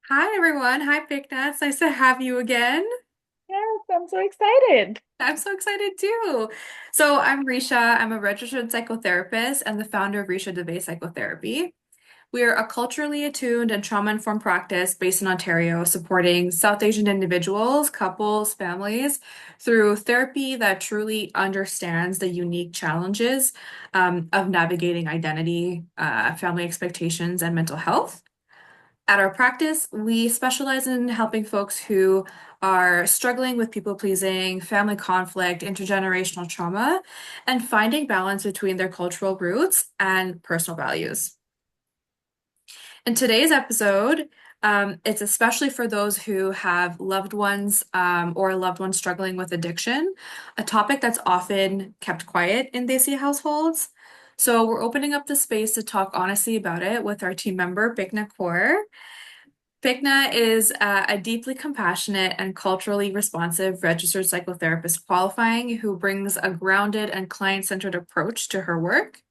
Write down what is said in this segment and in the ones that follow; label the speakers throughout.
Speaker 1: Hi everyone. Hi Pekhna. It's nice to have you again.
Speaker 2: Yes, I'm so excited.
Speaker 1: I'm so excited too. So I'm Risha. I'm a registered psychotherapist and the founder of Risha Deve Psychotherapy. We are a culturally attuned and trauma-informed practice based in Ontario, supporting South Asian individuals, couples, families through therapy that truly understands the unique challenges of navigating identity, family expectations, and mental health. At our practice, we specialize in helping folks who are struggling with people pleasing, family conflict, intergenerational trauma, and finding balance between their cultural roots and personal values. In today's episode, it's especially for those who have loved ones or a loved one struggling with addiction, a topic that's often kept quiet in Desi households. So we're opening up the space to talk honestly about it with our team member, Pekhna Kaur. Pekhna is a deeply compassionate and culturally responsive registered psychotherapist qualifying who brings a grounded and client-centered approach to her work.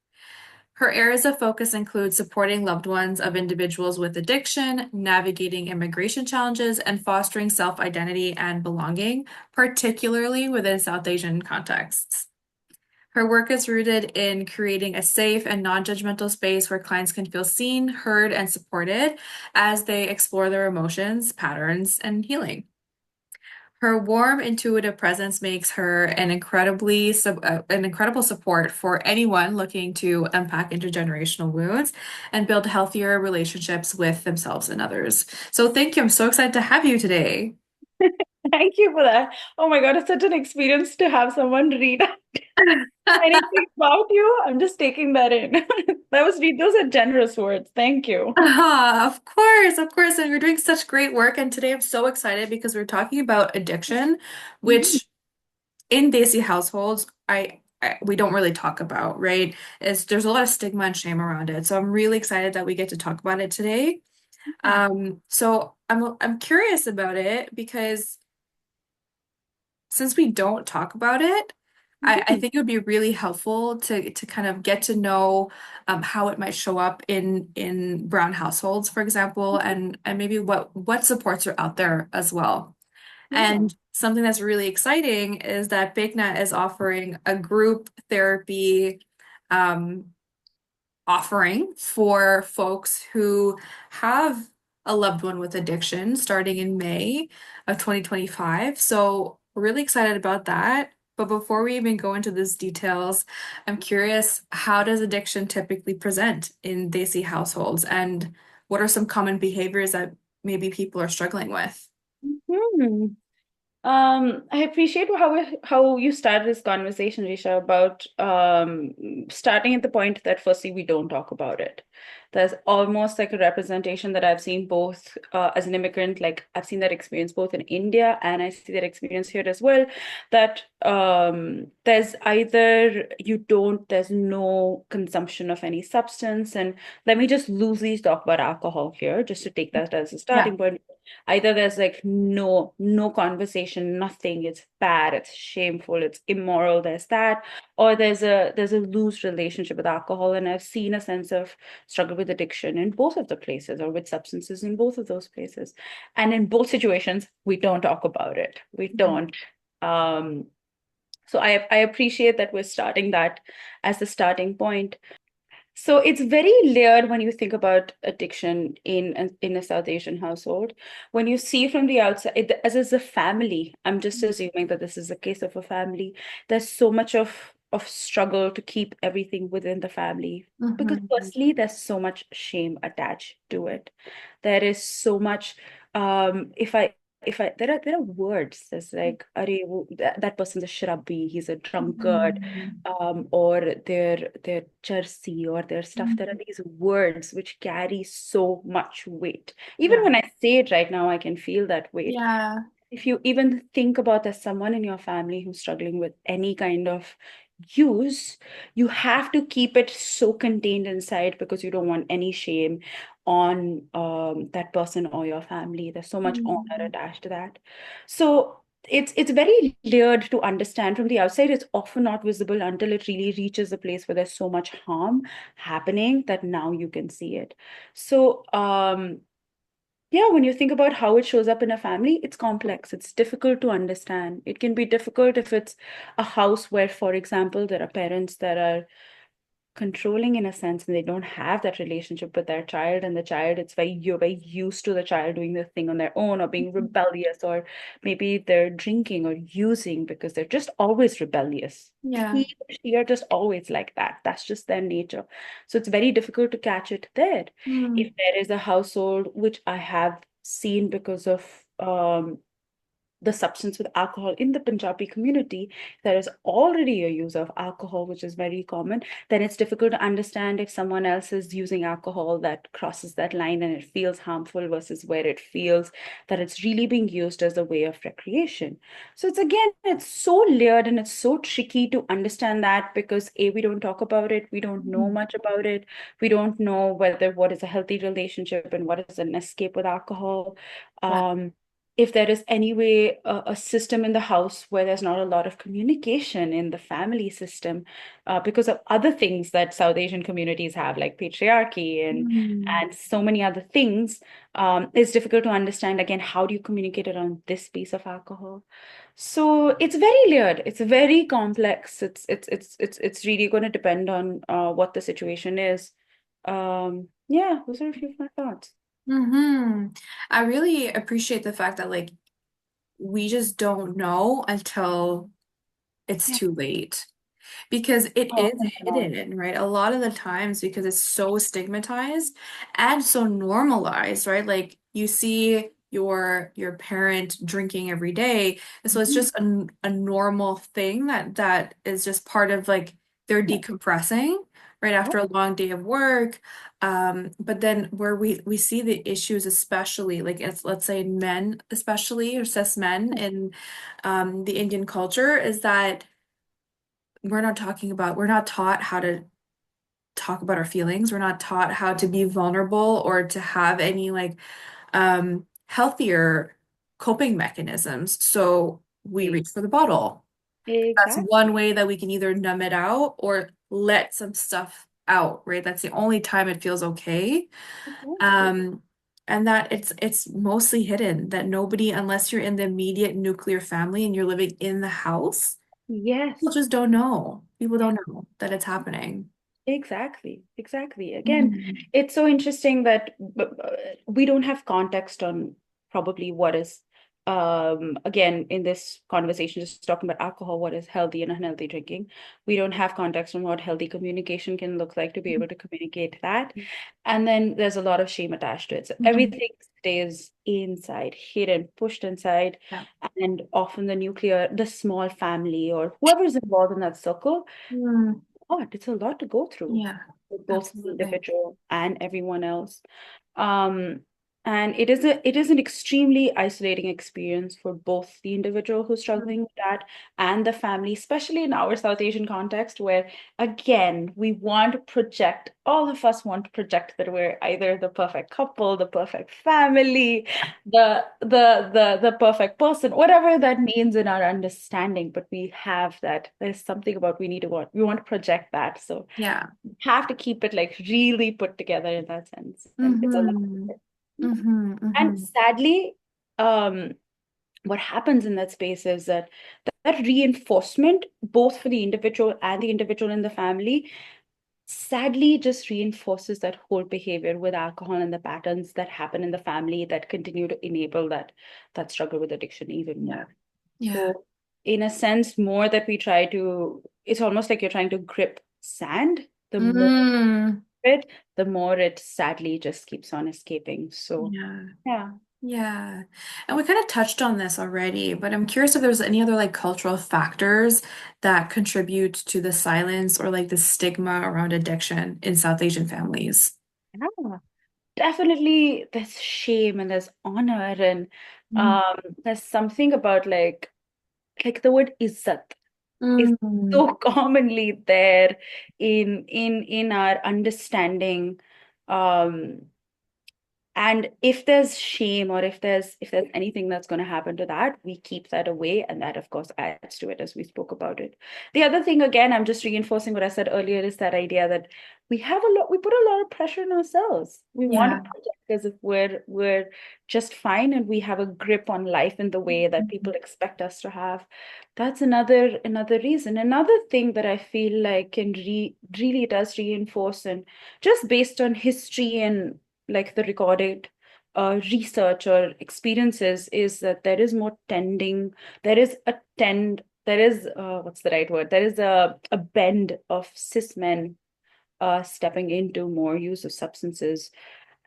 Speaker 1: Her areas of focus include supporting loved ones of individuals with addiction, navigating immigration challenges, and fostering self-identity and belonging, particularly within South Asian contexts. Her work is rooted in creating a safe and non-judgmental space where clients can feel seen, heard, and supported as they explore their emotions, patterns, and healing. Her warm, intuitive presence makes her an incredible support for anyone looking to unpack intergenerational wounds and build healthier relationships with themselves and others. So thank you. I'm so excited to have you today.
Speaker 2: Thank you for that. Oh my God, it's such an experience to have someone read anything about you. I'm just taking that in. Those are generous words. Thank you.
Speaker 1: Of course, of course. And you're doing such great work. And today I'm so excited because we're talking about addiction,
Speaker 2: Mhm.
Speaker 1: which in Desi households, we don't really talk about, right? There's a lot of stigma and shame around it. So I'm really excited that we get to talk about it today. So I'm curious about it because since we don't talk about it, I
Speaker 2: Mhm.
Speaker 1: think it would be really helpful to kind of get to know how it might show up in brown households, for example, and maybe what supports are out there as well.
Speaker 2: Yeah.
Speaker 1: And something that's really exciting is that Pekhna is offering a group therapy um, offering for folks who have a loved one with addiction starting in May of 2025. So we're really excited about that. But before we even go into these details, I'm curious, how does addiction typically present in Desi households? And what are some common behaviors that maybe people are struggling with?
Speaker 2: Mhm. I appreciate how you started this conversation, Risha, about starting at the point that firstly we don't talk about it. There's almost like a representation that I've seen both as an immigrant, like I've seen that experience both in India and I see that experience here as well. That there's either there's no consumption of any substance, and let me just loosely talk about alcohol here, just to take that as a
Speaker 1: Yeah.
Speaker 2: starting point. Either there's like no conversation, nothing, it's bad, it's shameful, it's immoral, there's that, or there's a loose relationship with alcohol. And I've seen a sense of struggle with addiction in both of the places, or with substances in both of those places. And in both situations, we don't talk about it. We don't. Um, so I appreciate that we're starting that as the starting point. So it's very layered when you think about addiction in a South Asian household. When you see from the outside, as a family, I'm just assuming that this is a case of a family. There's so much of struggle to keep everything within the family because
Speaker 1: Mhm.
Speaker 2: firstly, there's so much shame attached to it. There is so much. If I there are words that's like, Arey, that person's a shrubby, he's a drunkard,
Speaker 1: Mhm.
Speaker 2: or their jersey or their stuff. There are
Speaker 1: Mhm.
Speaker 2: these words which carry so much weight. Even
Speaker 1: Yeah.
Speaker 2: when I say it right now, I can feel that weight.
Speaker 1: Yeah.
Speaker 2: If you even think about there's someone in your family who's struggling with any kind of use, you have to keep it so contained inside because you don't want any shame on that person or your family. There's so much honor
Speaker 1: Mhm.
Speaker 2: attached to that. So it's very layered to understand from the outside. It's often not visible until it really reaches a place where there's so much harm happening that now you can see it. So yeah, when you think about how it shows up in a family, it's complex. It's difficult to understand. It can be difficult if it's a house where, for example, there are parents that are controlling in a sense and they don't have that relationship with their child, and the child, it's very, you're very used to the child doing the thing on their own or being rebellious, or maybe they're drinking or using because they're just always rebellious.
Speaker 1: Yeah.
Speaker 2: He or she are just always like that. That's just their nature. So it's very difficult to catch it there. If
Speaker 1: Mm.
Speaker 2: there is a household, which I have seen because of the substance with alcohol in the Punjabi community, there is already a use of alcohol, which is very common, then it's difficult to understand if someone else is using alcohol that crosses that line and it feels harmful versus where it feels that it's really being used as a way of recreation. So it's again, it's so layered and it's so tricky to understand that because A, we don't talk about it, we don't know
Speaker 1: Mm.
Speaker 2: much about it, we don't know whether what is a healthy relationship and what is an escape with alcohol.
Speaker 1: Yeah.
Speaker 2: If there is any way a system in the house where there's not a lot of communication in the family system because of other things that South Asian communities have, like patriarchy
Speaker 1: Mm.
Speaker 2: and so many other things, it's difficult to understand again, how do you communicate around this piece of alcohol? So it's very layered, it's very complex. It's really going to depend on what the situation is. Yeah, those are a few of my thoughts.
Speaker 1: Hmm. I really appreciate the fact that like we just don't know until it's
Speaker 2: Yeah.
Speaker 1: too late. Because it
Speaker 2: Oh,
Speaker 1: is
Speaker 2: my God.
Speaker 1: hidden, right? A lot of the times because it's so stigmatized and so normalized, right? Like you see your parent drinking every day, and so it's
Speaker 2: Mhm.
Speaker 1: just a normal thing that is just part of like they're
Speaker 2: Yeah.
Speaker 1: decompressing right
Speaker 2: Yeah.
Speaker 1: after a long day of work. But then where we see the issues, especially like it's let's say men, especially or cis men in the Indian culture, is that we're not taught how to talk about our feelings. We're not taught how to be vulnerable or to have any like healthier coping mechanisms. So we
Speaker 2: E-
Speaker 1: reach for the bottle. That's one
Speaker 2: Exactly.
Speaker 1: way that we can either numb it out or let some stuff out, right? That's the only time it feels okay.
Speaker 2: Exactly.
Speaker 1: Um, and that it's mostly hidden, that nobody, unless you're in the immediate nuclear family and you're living in the house, people
Speaker 2: Yes.
Speaker 1: just don't know. People don't know that it's happening.
Speaker 2: Exactly, exactly. Again,
Speaker 1: Mhm.
Speaker 2: it's so interesting that we don't have context on probably what is, again, in this conversation, just talking about alcohol, what is healthy and unhealthy drinking. We don't have context on what healthy communication can look like to be able to communicate that. And then there's a lot of shame attached to it. So
Speaker 1: Mhm.
Speaker 2: everything stays inside, hidden, pushed inside.
Speaker 1: Yeah.
Speaker 2: And often the small family or whoever's involved in that circle,
Speaker 1: Mm.
Speaker 2: it's a lot to go through
Speaker 1: Yeah,
Speaker 2: for both the
Speaker 1: absolutely.
Speaker 2: individual and everyone else. Um, and it is an extremely isolating experience for both the individual who's struggling with that and the family, especially in our South Asian context, where again we want to project, all of us want to project that we're either the perfect couple, the perfect family, the perfect person, whatever that means in our understanding. But we have that. There's something about we want to project that. So
Speaker 1: Yeah.
Speaker 2: have to keep it like really put together in that sense. And it's a
Speaker 1: Mm-hmm.
Speaker 2: lot.
Speaker 1: Mm-hmm.
Speaker 2: And
Speaker 1: Mm-hmm.
Speaker 2: sadly, um, what happens in that space is that reinforcement, both for the individual and the individual in the family, sadly just reinforces that whole behavior with alcohol and the patterns that happen in the family that continue to enable that struggle with addiction even
Speaker 1: Yeah.
Speaker 2: more.
Speaker 1: Yeah.
Speaker 2: So in a sense, more that we try to, it's almost like you're trying to grip sand. The more
Speaker 1: Mm.
Speaker 2: it, the more it sadly just keeps on escaping. So,
Speaker 1: Yeah.
Speaker 2: yeah.
Speaker 1: Yeah. And we kind of touched on this already, but I'm curious if there's any other like cultural factors that contribute to the silence or like the stigma around addiction in South Asian families.
Speaker 2: Yeah, definitely there's shame and there's honor and
Speaker 1: Mm.
Speaker 2: there's something about like the word izzat is
Speaker 1: Mm.
Speaker 2: so commonly there in our understanding. Um And if there's shame, or if there's anything that's going to happen to that, we keep that away, and that of course adds to it, as we spoke about it. The other thing, again, I'm just reinforcing what I said earlier, is that idea that we put a lot of pressure on ourselves. We want to
Speaker 1: Yeah.
Speaker 2: project as if we're just fine, and we have a grip on life in the way that people expect us to have. That's another reason. Another thing that I feel like can really does reinforce, and just based on history and like the recorded research or experiences, is that there is more tending, there is, what's the right word? There is a bend of cis men stepping into more use of substances.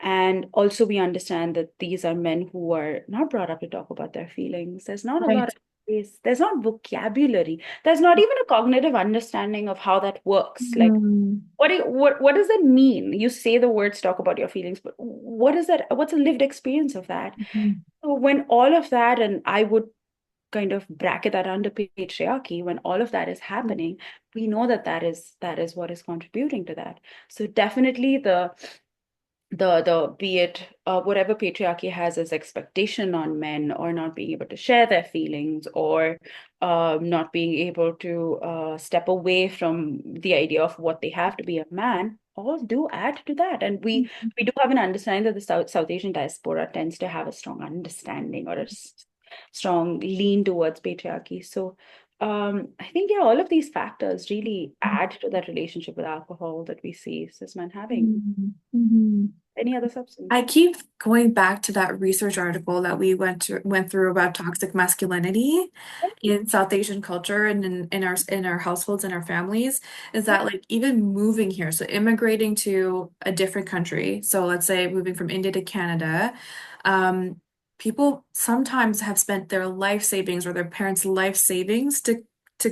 Speaker 2: And also, we understand that these are men who are not brought up to talk about their feelings. There's not a lot
Speaker 1: Right.
Speaker 2: of space. There's not vocabulary. There's not even a cognitive understanding of how that works. Like,
Speaker 1: Mhm.
Speaker 2: what does that mean? You say the words, talk about your feelings, but what is that? What's a lived experience of that?
Speaker 1: Mhm.
Speaker 2: So when all of that, and I would kind of bracket that under patriarchy, when all of that is happening, we know that that is what is contributing to that. So definitely the be it whatever patriarchy has as expectation on men, or not being able to share their feelings, or not being able to step away from the idea of what they have to be a man, all do add to that. And we do have an understanding that the South Asian diaspora tends to have a strong understanding, or a strong lean towards patriarchy. So I think, yeah, all of these factors really add to that relationship with alcohol that we see cis men having.
Speaker 1: Mhm. Mhm.
Speaker 2: Any other substance?
Speaker 1: I keep going back to that research article that we went through about toxic masculinity in South Asian culture and in our households and our families, is
Speaker 2: Yeah.
Speaker 1: that like even moving here, so immigrating to a different country, so let's say moving from India to Canada, um, people sometimes have spent their life savings or their parents' life savings to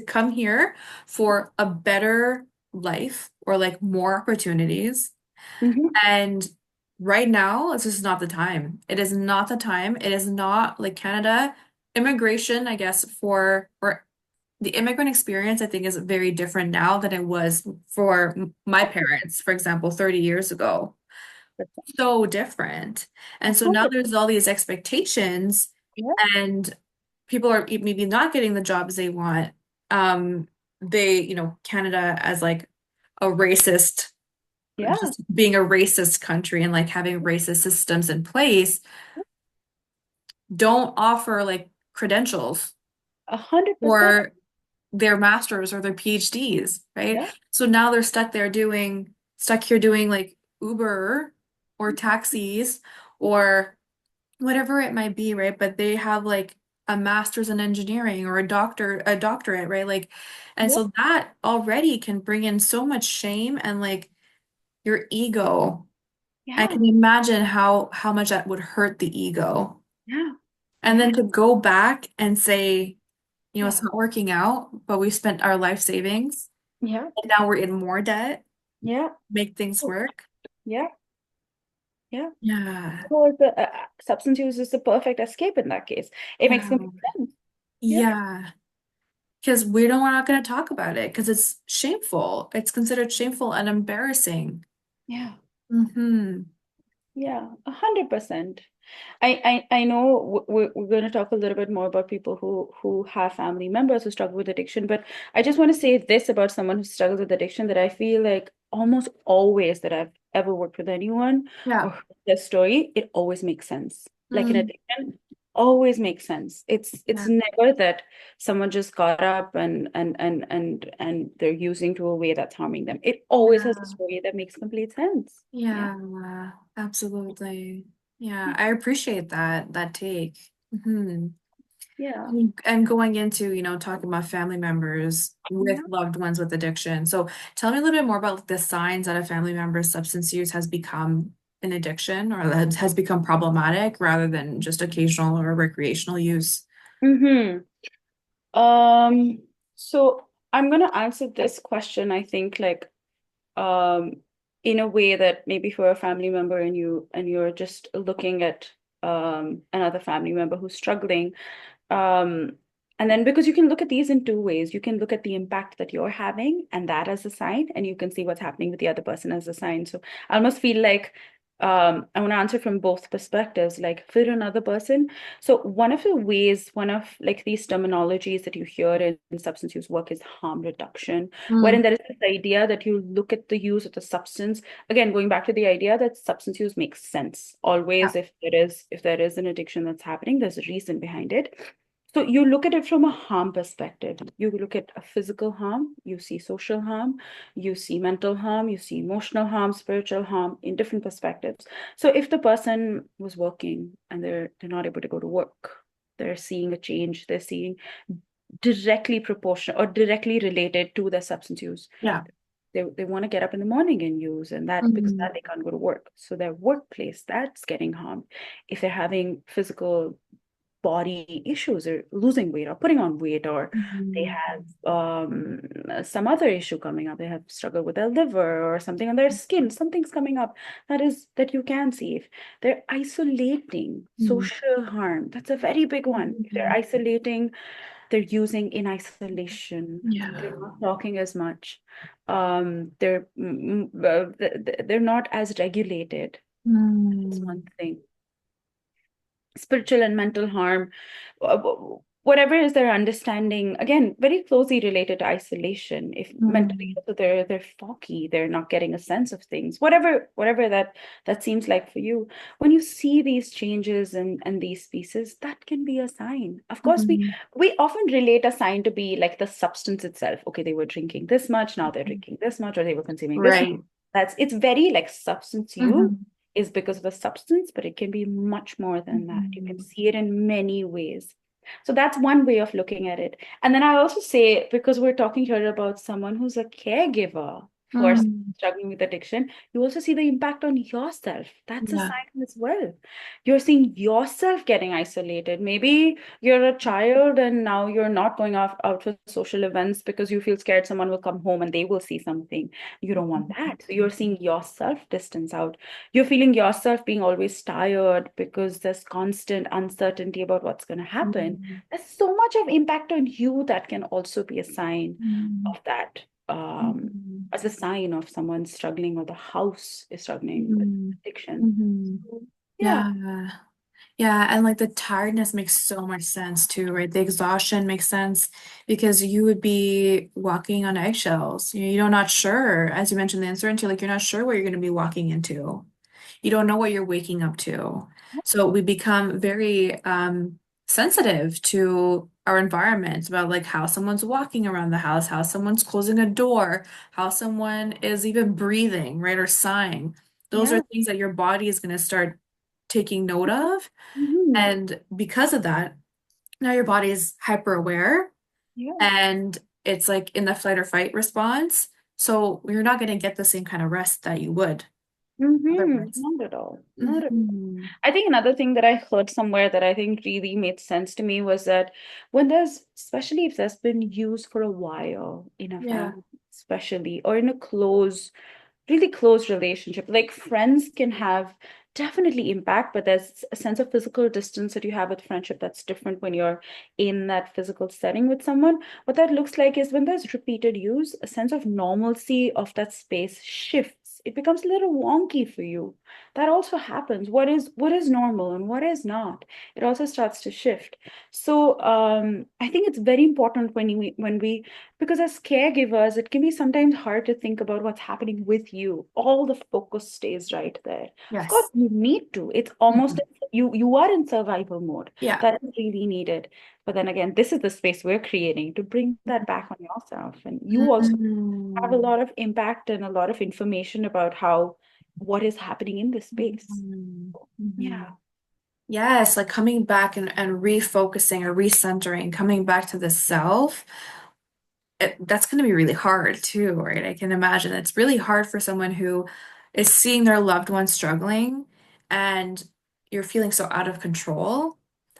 Speaker 1: come here for a better life or like more opportunities.
Speaker 2: Hmm.
Speaker 1: And right now, it's just not the time. It is not the time. It is not like Canada. Immigration, I guess, or the immigrant experience, I think, is very different now than it was for my parents, for example, 30 years ago. So different. And so now
Speaker 2: 100.
Speaker 1: there's all these expectations,
Speaker 2: Yeah,
Speaker 1: and people are maybe not getting the jobs they want. Canada as like a racist,
Speaker 2: yeah,
Speaker 1: just being a racist country and like having racist systems in place, don't offer like credentials
Speaker 2: 100%.
Speaker 1: for their masters or their PhDs, right?
Speaker 2: Yeah,
Speaker 1: So now they're stuck here doing like Uber or taxis or whatever it might be, right? But they have like a master's in engineering or a doctorate, right? Like, and
Speaker 2: yeah,
Speaker 1: so that already can bring in so much shame and like your ego. I
Speaker 2: yeah,
Speaker 1: can imagine how much that would hurt the ego.
Speaker 2: yeah,
Speaker 1: And
Speaker 2: yeah,
Speaker 1: then to go back and say, it's
Speaker 2: yeah,
Speaker 1: not working out, but we spent our life savings
Speaker 2: yeah,
Speaker 1: and now we're in more debt,
Speaker 2: yeah,
Speaker 1: make things work.
Speaker 2: yeah, yeah.
Speaker 1: Yeah.
Speaker 2: So substance use is the perfect escape in that case. It makes
Speaker 1: Yeah.
Speaker 2: complete sense. Yeah,
Speaker 1: Yeah. Because we're not going to talk about it because it's shameful. It's considered shameful and embarrassing.
Speaker 2: yeah,
Speaker 1: Mm-hmm.
Speaker 2: yeah, 100%. I know we're going to talk a little bit more about people who have family members who struggle with addiction, but I just want to say this about someone who struggles with addiction, that I feel like almost always that I've ever worked with anyone or
Speaker 1: Yeah.
Speaker 2: heard their story, it always makes sense. Like an
Speaker 1: Mm.
Speaker 2: addiction always makes sense. It's
Speaker 1: Yeah.
Speaker 2: never that someone just got up and they're using to a way that's harming them. It always has a
Speaker 1: Yeah.
Speaker 2: story that makes complete sense. Yeah.
Speaker 1: Yeah. Absolutely. Yeah. I appreciate that take. Hmm.
Speaker 2: Yeah.
Speaker 1: And going into, talking about family members with
Speaker 2: Yeah.
Speaker 1: loved ones with addiction. So tell me a little bit more about the signs that a family member's substance use has become an addiction or that has become problematic rather than just occasional or recreational use.
Speaker 2: Mm-hmm. So I'm gonna answer this question, I think, like um in a way that maybe for a family member, and you're just looking at another family member who's struggling. Um and then, because you can look at these in two ways. You can look at the impact that you're having and that as a sign, and you can see what's happening with the other person as a sign. So I almost feel like I want to answer from both perspectives, like for another person. So one of the ways, one of like these terminologies that you hear in substance use work is harm reduction, wherein
Speaker 1: Mm.
Speaker 2: there is this idea that you look at the use of the substance. Again, going back to the idea that substance use makes sense.
Speaker 1: Yeah.
Speaker 2: Always, if there is an addiction that's happening, there's a reason behind it. So you look at it from a harm perspective. You look at a physical harm, you see social harm, you see mental harm, you see emotional harm, spiritual harm in different perspectives. So if the person was working and they're not able to go to work, they're seeing a change, they're seeing directly proportional or directly related to their substance use.
Speaker 1: Yeah.
Speaker 2: They want to get up in the morning and use, and that because
Speaker 1: Mm.
Speaker 2: that they can't go to work. So their workplace, that's getting harmed. If they're having physical body issues or losing weight or putting on weight, or they
Speaker 1: Mhm.
Speaker 2: have some other issue coming up, they have struggled with their liver or something on their skin, something's coming up that you can see. If they're isolating,
Speaker 1: Mhm.
Speaker 2: social harm, that's a very big one. If they're
Speaker 1: Mhm.
Speaker 2: isolating, they're using in isolation, they're
Speaker 1: Yeah.
Speaker 2: not talking as much, they're not as regulated. That's one
Speaker 1: Mm.
Speaker 2: thing. Spiritual and mental harm, whatever is their understanding, again, very closely related to isolation. If mentally
Speaker 1: Mm.
Speaker 2: so they're foggy, they're not getting a sense of things, whatever that seems like for you. When you see these changes and these pieces, that can be a sign. Of course, we
Speaker 1: Mhm.
Speaker 2: we often relate a sign to be like the substance itself. Okay, they were drinking this much, now they're drinking this much, or they were consuming this much.
Speaker 1: Right.
Speaker 2: That's it's very like substance use
Speaker 1: Mhm.
Speaker 2: is because of the substance, but it can be much more than that. You can
Speaker 1: Mhm.
Speaker 2: see it in many ways. So that's one way of looking at it. And then I also say, because we're talking here about someone who's a caregiver for
Speaker 1: Mm.
Speaker 2: struggling with addiction, you also see the impact on yourself. That's a
Speaker 1: Yeah.
Speaker 2: sign as well. You're seeing yourself getting isolated. Maybe you're a child and now you're not going out for social events because you feel scared someone will come home and they will see something. You don't want that. So you're seeing yourself distance out. You're feeling yourself being always tired because there's constant uncertainty about what's going to happen.
Speaker 1: Mhm.
Speaker 2: There's so much of impact on you that can also be a sign
Speaker 1: Mhm.
Speaker 2: of that,
Speaker 1: Mhm.
Speaker 2: as a sign of someone struggling or the house is struggling with
Speaker 1: Mhm.
Speaker 2: addiction.
Speaker 1: Mhm.
Speaker 2: So, yeah,
Speaker 1: Yeah. Yeah, and like the tiredness makes so much sense too, right? The exhaustion makes sense because you would be walking on eggshells. You're not sure, as you mentioned, the uncertainty, like you're not sure what you're going to be walking into. You don't know what you're waking up to. So we become very sensitive to our environment about like how someone's walking around the house, how someone's closing a door, how someone is even breathing, right? Or sighing. Those are
Speaker 2: yeah.
Speaker 1: things that your body is going to start taking note of.
Speaker 2: Mhm.
Speaker 1: And because of that, now your body is hyper aware
Speaker 2: Yeah.
Speaker 1: and it's like in the flight or fight response. So you're not going to get the same kind of rest that you would otherwise.
Speaker 2: Not at all. Not at all.
Speaker 1: Hmm.
Speaker 2: I think another thing that I heard somewhere that I think really made sense to me was that when especially if there's been used for a while in a
Speaker 1: Yeah.
Speaker 2: family, especially, or in a really close relationship. Like friends can have definitely impact, but there's a sense of physical distance that you have with friendship that's different when you're in that physical setting with someone. What that looks like is when there's repeated use, a sense of normalcy of that space shifts. It becomes a little wonky for you. That also happens. What is normal and what is not? It also starts to shift. So I think it's very important when we because as caregivers, it can be sometimes hard to think about what's happening with you. All the focus stays right there. Of course,
Speaker 1: Yes.
Speaker 2: you need to. It's almost
Speaker 1: Mhm.
Speaker 2: you are in survival mode.
Speaker 1: Yeah.
Speaker 2: That is really needed. But then again, this is the space we're creating to bring that back on yourself. And you also have a
Speaker 1: Mhm.
Speaker 2: lot of impact and a lot of information about what is happening in this space.
Speaker 1: Mhm.
Speaker 2: Yeah.
Speaker 1: Mhm. Yes, like coming back and refocusing or recentering, coming back to the self. That's going to be really hard too, right? I can imagine it's really hard for someone who is seeing their loved one struggling and you're feeling so out of control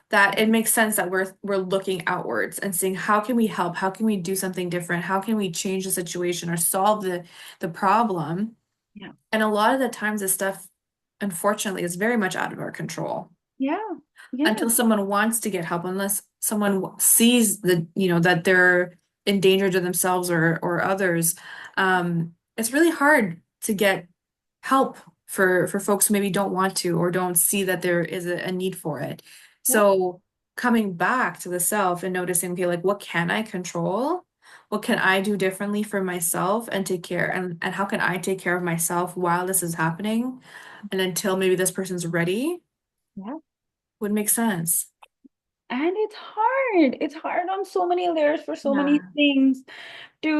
Speaker 1: that it makes sense that we're looking outwards and seeing how can we help? How can we do something different? How can we change the situation or solve the problem?
Speaker 2: Yeah.
Speaker 1: And a lot of the times this stuff, unfortunately, is very much out of our control
Speaker 2: Yeah. Yeah.
Speaker 1: until someone wants to get help, unless someone sees that they're in danger to themselves or others. It's really hard to get help for folks who maybe don't want to or don't see that there is a need for it.
Speaker 2: Yeah.
Speaker 1: So coming back to the self and noticing, okay, like what can I control? What can I do differently for myself and take care and how can I take care of myself while this is happening and until maybe this person's ready
Speaker 2: Yeah.
Speaker 1: would make sense.
Speaker 2: And it's hard. It's hard on so many layers for so many
Speaker 1: Yeah.
Speaker 2: things to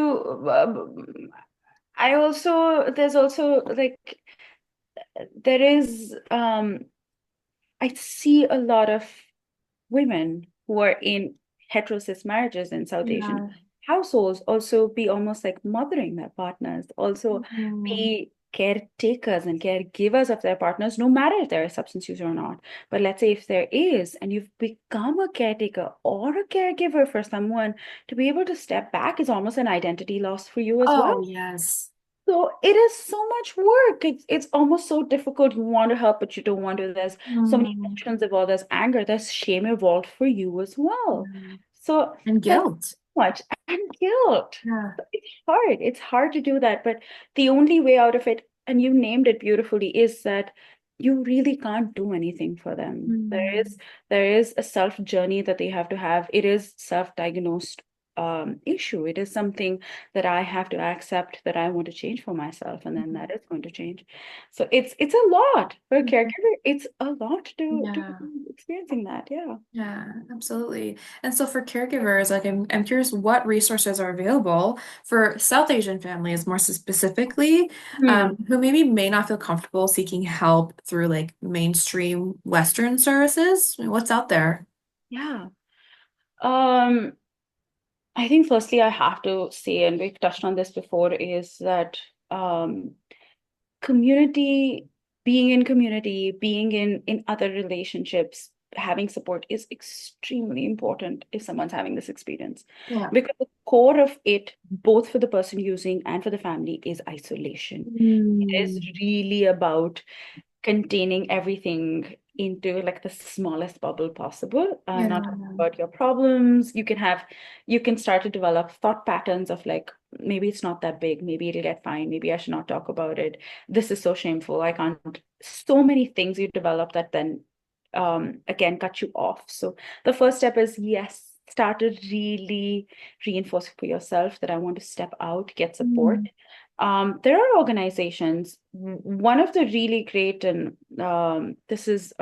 Speaker 2: I also there's also like there is I see a lot of women who are in heterosis marriages in South Asian
Speaker 1: Yeah.
Speaker 2: households also be almost like mothering their partners, also
Speaker 1: Mm.
Speaker 2: be caretakers and caregivers of their partners, no matter if they're a substance user or not. But let's say if there is, and you've become a caretaker or a caregiver for someone, to be able to step back is almost an identity loss for you as well.
Speaker 1: Oh, yes.
Speaker 2: So it is so much work. It's almost so difficult. You want to help, but you don't want to. There's so many
Speaker 1: Mm.
Speaker 2: emotions involved. There's anger. There's shame involved for you as well.
Speaker 1: Yeah.
Speaker 2: So
Speaker 1: And
Speaker 2: there's so
Speaker 1: guilt.
Speaker 2: much and guilt.
Speaker 1: Yeah.
Speaker 2: So it's hard. It's hard to do that. But the only way out of it, and you named it beautifully, is that you really can't do anything for them.
Speaker 1: Mm.
Speaker 2: There is a self journey that they have to have. It is self-diagnosed issue. It is something that I have to accept that I want to change for myself, and then that is going to change. So it's a lot for a
Speaker 1: Mhm.
Speaker 2: caregiver. It's a lot to
Speaker 1: Yeah.
Speaker 2: be experiencing that. Yeah.
Speaker 1: Yeah, absolutely. And so for caregivers, like I'm curious what resources are available for South Asian families more specifically,
Speaker 2: Hmm.
Speaker 1: who maybe may not feel comfortable seeking help through like mainstream Western services. What's out there?
Speaker 2: Yeah. Um, I think firstly I have to say, and we've touched on this before, is that community, being in other relationships, having support is extremely important if someone's having this experience.
Speaker 1: Yeah.
Speaker 2: Because the core of it, both for the person using and for the family, is isolation. It is
Speaker 1: Mm.
Speaker 2: really about containing everything into like the smallest bubble possible,
Speaker 1: Yeah.
Speaker 2: not talking about your problems. You can start to develop thought patterns of like, maybe it's not that big, maybe it'll get fine, maybe I should not talk about it. This is so shameful, I can't. So many things you develop that then again cut you off. So the first step is, yes, start to really reinforce for yourself that I want to step out, get support.
Speaker 1: Mm.
Speaker 2: There are organizations. One of the really great, and this is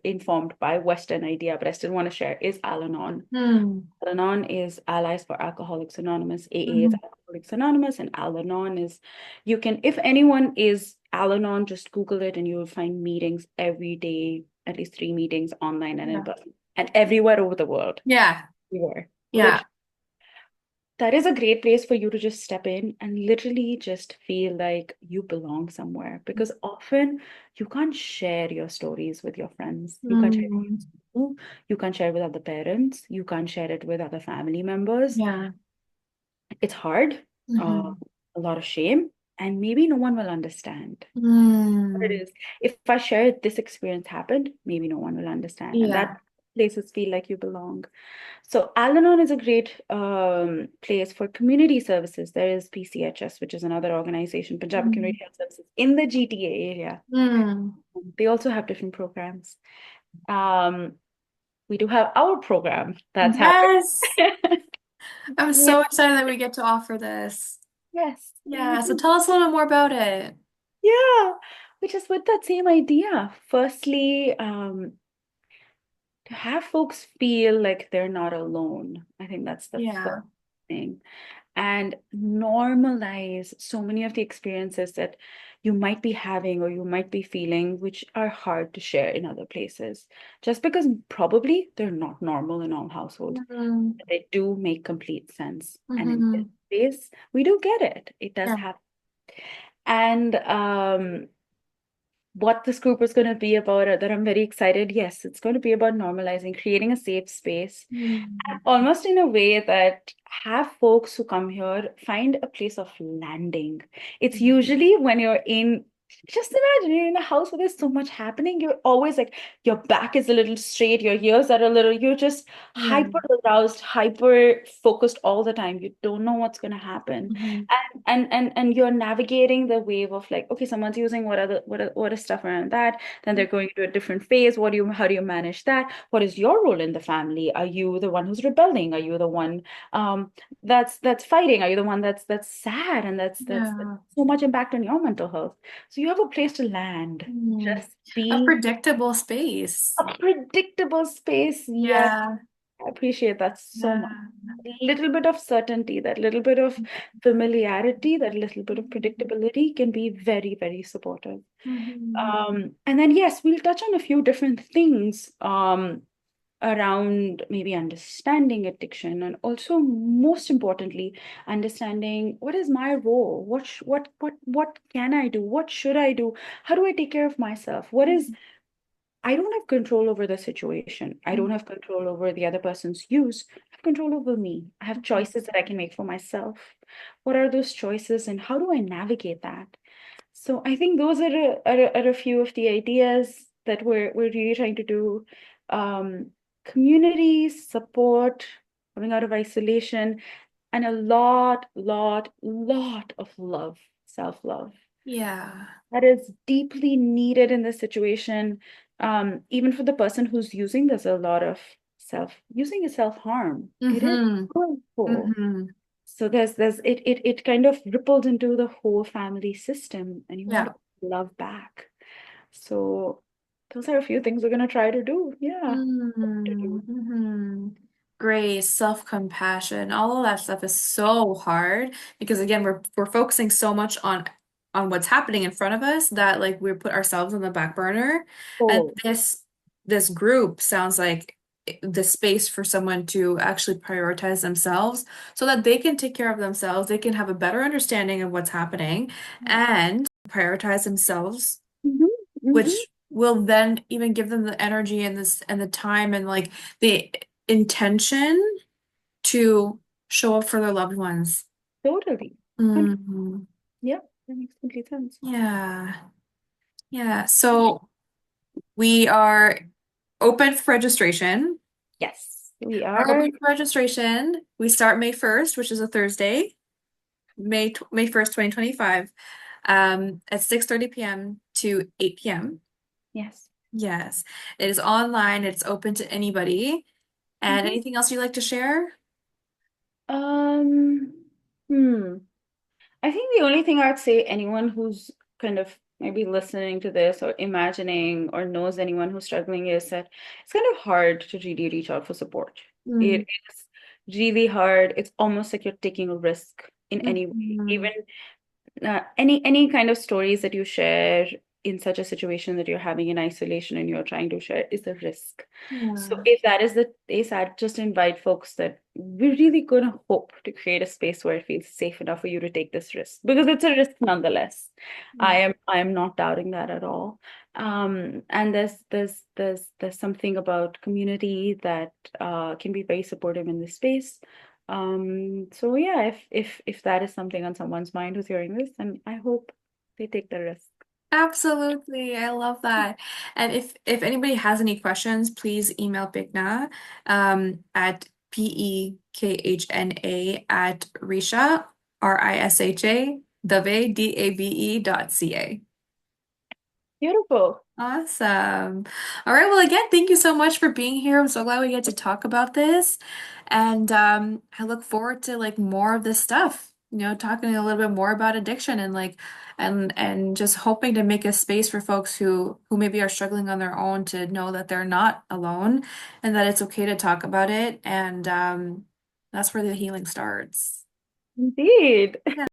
Speaker 2: informed by Western idea, but I still want to share, is Al-Anon.
Speaker 1: Mm.
Speaker 2: Al-Anon is Allies for Alcoholics Anonymous. AA is
Speaker 1: Mhm.
Speaker 2: Alcoholics Anonymous, and Al-Anon is, you can, if anyone is Al-Anon, just Google it and you will find meetings every day, at least 3 meetings online and in
Speaker 1: Yeah.
Speaker 2: person, and everywhere over the world.
Speaker 1: Yeah.
Speaker 2: Everywhere.
Speaker 1: Yeah.
Speaker 2: That is a great place for you to just step in and literally just feel like you belong somewhere, because often you can't share your stories with your friends. You can't share it
Speaker 1: Mm.
Speaker 2: with school. You can't share it with other parents. You can't share it with other family members.
Speaker 1: Yeah.
Speaker 2: It's hard,
Speaker 1: Hmm.
Speaker 2: a lot of shame, and maybe no one will understand what it
Speaker 1: Mm.
Speaker 2: is. If I share this experience happened, maybe no one will understand. And
Speaker 1: Yeah.
Speaker 2: that places feel like you belong. So Al-Anon is a great place for community services. There is PCHS, which is another organization, Punjabi
Speaker 1: Mm.
Speaker 2: Community Health Services, in the GTA area.
Speaker 1: Mm.
Speaker 2: They also have different programs. Um, we do have our program that's happening.
Speaker 1: Yes. I'm
Speaker 2: Yeah.
Speaker 1: so excited that we get to offer this.
Speaker 2: Yes,
Speaker 1: Yeah,
Speaker 2: which
Speaker 1: so
Speaker 2: is,
Speaker 1: tell us a little bit more about it.
Speaker 2: yeah, which is with that same idea. Firstly, to have folks feel like they're not alone. I think that's the
Speaker 1: Yeah.
Speaker 2: first thing. And normalize so many of the experiences that you might be having or you might be feeling, which are hard to share in other places, just because probably they're not normal in all households.
Speaker 1: Mm.
Speaker 2: They do make complete sense. And in this
Speaker 1: Hmm.
Speaker 2: space, we do get it. It does
Speaker 1: Yeah.
Speaker 2: happen. And what this group is going to be about, that I'm very excited. Yes, it's going to be about normalizing, creating a safe space,
Speaker 1: Mm.
Speaker 2: almost in a way that have folks who come here find a place of landing. It's usually when you're in Just imagine you're in a house where there's so much happening. You're always like, your back is a little straight, your ears are a little, you're just
Speaker 1: Yeah.
Speaker 2: hyper aroused, hyper focused all the time. You don't know what's going to happen.
Speaker 1: Mhm.
Speaker 2: And you're navigating the wave of like, okay, someone's using what is stuff around that, then they're going into a different phase. How do you manage that? What is your role in the family? Are you the one who's rebelling? Are you the one um that's fighting? Are you the one that's sad and that's
Speaker 1: Yeah.
Speaker 2: so much impact on your mental health? So you have a place to land.
Speaker 1: Mm.
Speaker 2: Just
Speaker 1: A
Speaker 2: be
Speaker 1: predictable space.
Speaker 2: a predictable space. Yes,
Speaker 1: Yeah.
Speaker 2: I appreciate that so much.
Speaker 1: Yeah.
Speaker 2: A little bit of certainty, that little bit of familiarity, that little bit of predictability can be very, very supportive.
Speaker 1: Mhm.
Speaker 2: And then yes, we'll touch on a few different things around maybe understanding addiction, and also most importantly understanding what is my role, what can I do, what should I do, how do I take care of myself, what is, I don't have control over the situation, I don't have control over the other person's use, I have control over me, I have choices that I can make for myself. What are those choices and how do I navigate that? So I think those are a few of the ideas that we're really trying to do. Community support, coming out of isolation, and a lot of love, self-love.
Speaker 1: Yeah.
Speaker 2: That is deeply needed in this situation. Even for the person who's using, there's a lot of using is self-harm. It is
Speaker 1: Mm-hmm.
Speaker 2: harmful.
Speaker 1: Mm-hmm.
Speaker 2: So it kind of ripples into the whole family system, and you want
Speaker 1: Yeah.
Speaker 2: to love back. So those are a few things we're gonna try to do. Yeah. To do.
Speaker 1: Mm-hmm. Grace, self-compassion, all of that stuff is so hard because again, we're focusing so much on what's happening in front of us that like we put ourselves on the back burner. And
Speaker 2: Oh,
Speaker 1: this group sounds like the space for someone to actually prioritize themselves so that they can take care of themselves, they can have a better understanding of what's happening
Speaker 2: yeah.
Speaker 1: and prioritize themselves,
Speaker 2: Hmm. Hmm.
Speaker 1: which will then even give them the energy and this and the time and like the intention to show up for their loved ones.
Speaker 2: Totally. 100.
Speaker 1: Mhm.
Speaker 2: Yeah, that makes complete sense.
Speaker 1: Yeah. Yeah. So we are open for registration.
Speaker 2: Yes, we
Speaker 1: We're
Speaker 2: are.
Speaker 1: open for registration. We start May 1st, which is a Thursday, May 1st, 2025, at 6:30 p.m. to 8 p.m.
Speaker 2: Yes.
Speaker 1: Yes. It is online. It's open to anybody. And
Speaker 2: Hmm.
Speaker 1: anything else you'd like to share?
Speaker 2: Um, hmm. I think the only thing I'd say, anyone who's kind of maybe listening to this or imagining or knows anyone who's struggling, is that it's kind of hard to really reach out for support.
Speaker 1: Mm.
Speaker 2: It is really hard. It's almost like you're taking a risk in any way.
Speaker 1: Mhm.
Speaker 2: Even any kind of stories that you share in such a situation that you're having in isolation and you're trying to share is a risk. So
Speaker 1: Yeah.
Speaker 2: if that is the case, I'd just invite folks that we're really gonna hope to create a space where it feels safe enough for you to take this risk, because it's a risk nonetheless.
Speaker 1: Yeah.
Speaker 2: I am not doubting that at all. And there's something about community that can be very supportive in this space. So yeah, if that is something on someone's mind who's hearing this, then I hope they take the risk.
Speaker 1: Absolutely. I love that. And if anybody has any questions, please email Pekhna at Pekhna at Risha, Risha, Dave
Speaker 2: Beautiful.
Speaker 1: Awesome. All right. Well, again, thank you so much for being here. I'm so glad we get to talk about this. And I look forward to like more of this stuff, talking a little bit more about addiction and like and just hoping to make a space for folks who maybe are struggling on their own to know that they're not alone and that it's okay to talk about it. And that's where the healing starts.
Speaker 2: Indeed.
Speaker 1: Yeah.